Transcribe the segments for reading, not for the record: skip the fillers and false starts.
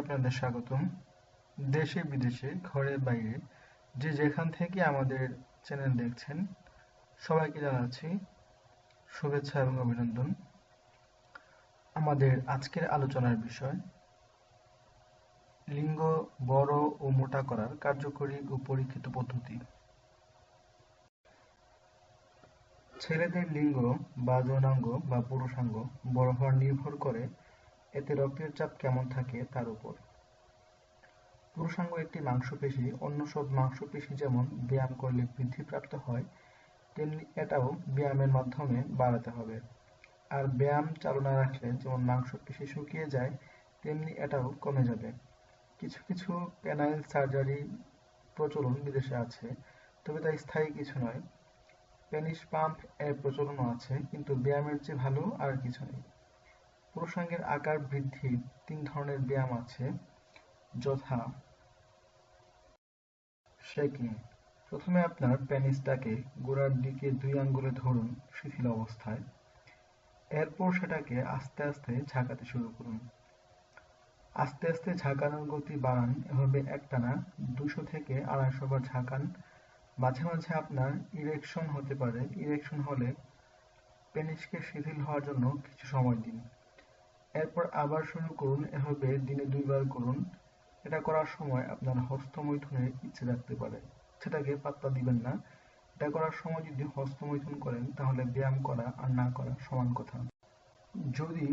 আপনাদের স্বাগতম। দেশে বিদেশে ঘরে বাইরে যে যেখান থেকে আমাদের চ্যানেল দেখছেন সবাইকে জানাচ্ছি শুভেচ্ছা এবং অভিনন্দন। আমাদের আজকের আলোচনার বিষয় লিঙ্গ বড় ও মোটা করার কার্যকরী ও পরীক্ষিত পদ্ধতি। ছেলেদের লিঙ্গ বা যৌনাঙ্গ বা পুরুষাঙ্গ বড় হওয়া নির্ভর করে এতে রক্তের চাপ কেমন থাকে তার উপর। পুরুষাঙ্গ একটি মাংসপেশি। অন্য সব মাংসপেশি যেমন ব্যায়াম করলে বৃদ্ধিপ্রাপ্ত হয়, তেমনি এটাও ব্যায়ামের মাধ্যমে বাড়াতে হবে। আর ব্যায়াম চালু না রাখলে যেমন মাংসপেশি শুকিয়ে যায়, তেমনি এটাও কমে যাবে। কিছু কিছু পেনাইল সার্জারি প্রচলন বিদেশে আছে, তবে তা স্থায়ী কিছু নয়। পেনিস পাম্প এর প্রচলনও আছে, কিন্তু ব্যায়ামের চেয়ে ভালো আর কিছু নেই। পুরুষাঙ্গের আকার বৃদ্ধির 3 ধরনের ব্যায়াম আছে, যথা শেকিং। প্রথমে আপনার পেনিসটাকে গোড়ার দিকে 2 আঙ্গুলে ধরুন শিথিল অবস্থায়। এরপর সেটাকে আস্তে আস্তে ঝাঁকাতে শুরু করুন। আস্তে আস্তে ঝাঁকানোর গতি বাড়ান। এভাবে একটানা 200 থেকে 250 বার ঝাঁকান। মাঝে মাঝে আপনার ইরেকশন হতে পারে। ইরেকশন হলে পেনিসকে শিথিল হওয়ার জন্য কিছু সময় দিন। এরপর আবার শুরু করুন। এভাবে দিনে 2 বার করুন। এটা করার সময় আপনার হস্তমৈথুনের ইচ্ছে জাগতে পারে, সেটাকে পাত্তা দিবেন না। এটা করার সময় যদি হস্তমৈথুন করেন তাহলে ব্যায়াম করা আর না করা সমান কথা। যদি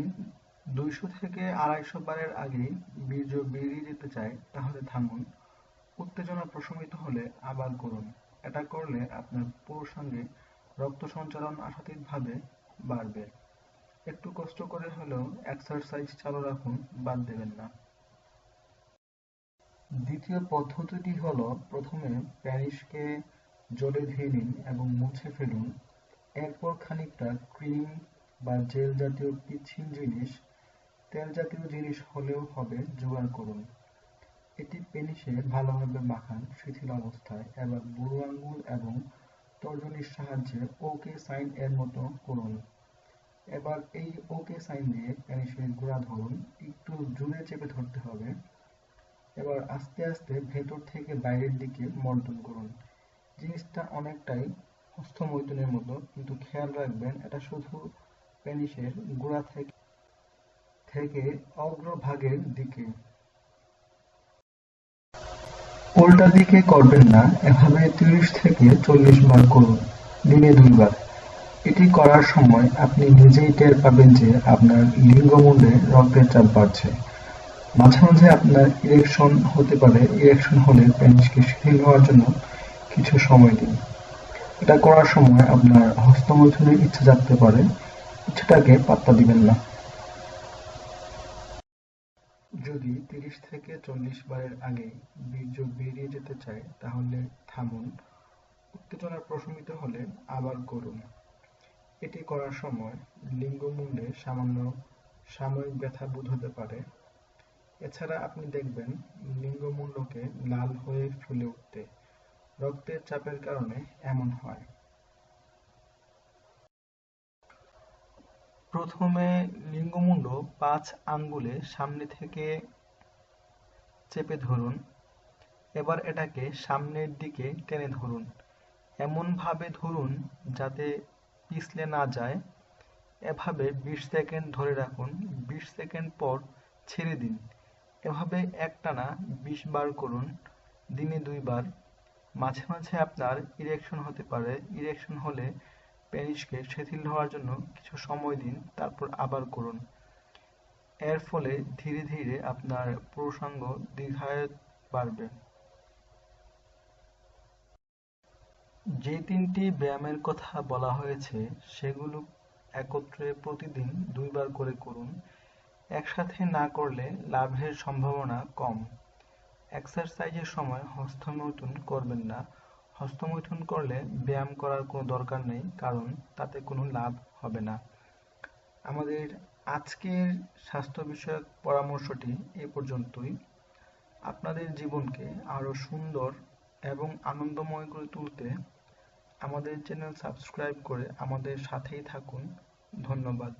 200 থেকে 250 বারের আগেই বীর্য বেরিয়ে যেতে চায় তাহলে থামুন। উত্তেজনা প্রশমিত হলে আবার করুন। এটা করলে আপনার পুরুষাঙ্গে রক্ত সঞ্চালন আশাতীতভাবে বাড়বে। একটু কষ্ট করে হলেও এক্সারসাইজ চালু রাখুন, বাদ দেবেন না। দ্বিতীয় পদ্ধতিটি হল, প্রথমে পেনিসকে জলে ধুয়ে নিন এবং মুছে ফেলুন। এরপর খানিকটা ক্রিম বা জেল জাতীয় পিচ্ছিল জিনিস, তেল জাতীয় জিনিস হলেও হবে, জোগাড় করুন। এটি পেনিসে ভালোভাবে মাখান শিথিল অবস্থায়। এবার বুড়ো আঙুল এবং তর্জনীর সাহায্যে ওকে সাইন এর মতো করুন। এবার এই ওকে সাইন দিয়ে পেনিসের গোড়া ধরুন। একটু জোরে চেপে ধরতে হবে। এবার আস্তে আস্তে ভেতর থেকে বাইরের দিকে মর্দন করুন। জিনিসটা অনেকটাই হস্তমৈথুনের মতো, কিন্তু খেয়াল রাখবেন এটা শুধু পেনিসের গোড়া থেকে অগ্রভাগের দিকে, উল্টা দিকে করবেন না। এভাবে 30 থেকে 40 বার করুন, দিনে 2 বার। এটি করার সময় আপনি নিজেই টের পাবেন যে আপনার লিঙ্গমূলে রক্তের চাপ বাড়ছে। মাঝে মাঝে আপনার ইরেকশন হতে পারে। ইরেকশন হলে পেনিসকে শিথিল হওয়ার জন্য কিছু সময় দিন। এটা করার সময় আপনার হস্তমৈথুনের ইচ্ছে জাগতে পারে, ইচ্ছেটাকে পাত্তা দিবেন না। যদি 30 থেকে 40 বারের আগেই বীর্য বেরিয়ে যেতে চায় তাহলে থামুন। উত্তেজনা প্রশমিত হলে আবার করুন। এটি করার সময় লিঙ্গমূলে সামান্য সাময়িক ব্যথা বোধ হতে পারে। এছাড়া আপনি দেখবেন লিঙ্গমূলকে লাল হয়ে ফুলে উঠতে। রক্তের চাপের কারণে এমন হয়। প্রথমে লিঙ্গমূল 5 আঙ্গুলে সামনে থেকে চেপে ধরুন। এবার এটাকে সামনের দিকে টেনে ধরুন। এমনভাবে ধরুন যাতে পিছলে না যায়। এভাবে 20 সেকেন্ড ধরে রাখুন। 20 সেকেন্ড পর ছেড়ে দিন। এভাবে একটানা 20 বার করুন, দিনে 2 বার। মাঝে মাঝে আপনার ইরেকশন হতে পারে। ইরেকশন হলে পেনিসকে শিথিল হওয়ার জন্য কিছু সময় দিন, তারপর আবার করুন। এর ফলে ধীরে ধীরে আপনার পুরুষাঙ্গ দীর্ঘায়ু বাড়বে। যে 3টি ব্যায়ামের কথা বলা হয়েছে সেগুলো একত্রে প্রতিদিন 2 বার করে করুন। একসাথে না করলে লাভের সম্ভাবনা কম। এক্সারসাইজের সময় হস্তমৈথুন করবেন না। হস্তমৈথুন করলে ব্যায়াম করার কোনো দরকার নেই, কারণ তাতে কোনো লাভ হবে না। আমাদের আজকের স্বাস্থ্য বিষয়ক পরামর্শটি এ পর্যন্তই। আপনাদের জীবনকে আরও সুন্দর এবং আনন্দময় করে তুলতে আমাদের চ্যানেল সাবস্ক্রাইব করে আমাদের সাথেই থাকুন। ধন্যবাদ।